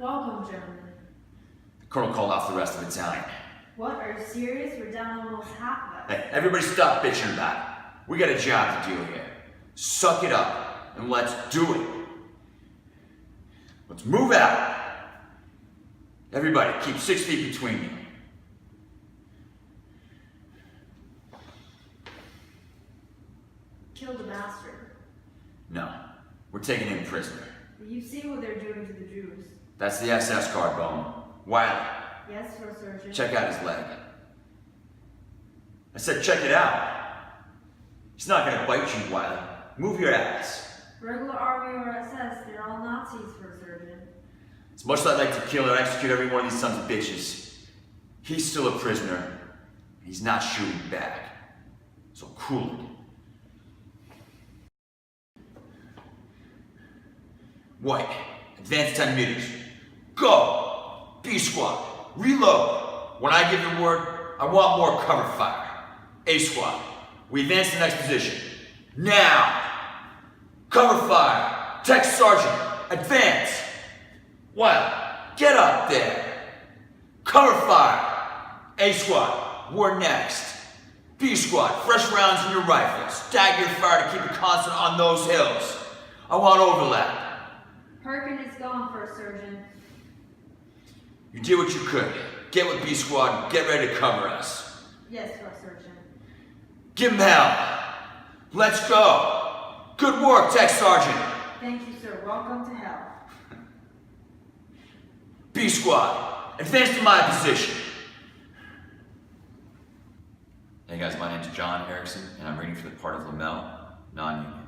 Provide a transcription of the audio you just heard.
Welcome, gentlemen. The colonel called off the rest of the battalion. What, are you serious? We're down almost half of us. Hey, everybody stop bitching about it. We got a job to do here. Suck it up and let's do it. Let's move out. Everybody, keep 6 feet between you. Kill the bastard. No, we're taking him prisoner. You see what they're doing to the Jews. That's the SS card, Bone. Wiley, Yes, First Surgeon. check out his leg. I said check it out. He's not gonna bite you, Wiley. Move your ass. Regular Army or SS, they're all Nazis, First Surgeon. As much as I'd like to kill and execute every one of these sons of bitches, he's still a prisoner, and he's not shooting back. So cool it. White, advance 10 meters. Go! B squad, reload. When I give the word, I want more cover fire. A squad, we advance to the next position. Now! Cover fire! Tech sergeant, advance! Wild, get up there! Cover fire! A squad, we're next. B squad, fresh rounds in your rifles. Stagger fire to keep it constant on those hills. I want overlap. Perkin is gone, First Surgeon. You did what you could. Get with B squad and get ready to cover us. Yes, First Surgeon. Give him hell. Let's go. Good work, Tech Sergeant. Thank you, sir. Welcome to hell. B squad, advance to my position. Hey guys, my name's John Erickson, and I'm reading for the part of Lamel, non-union.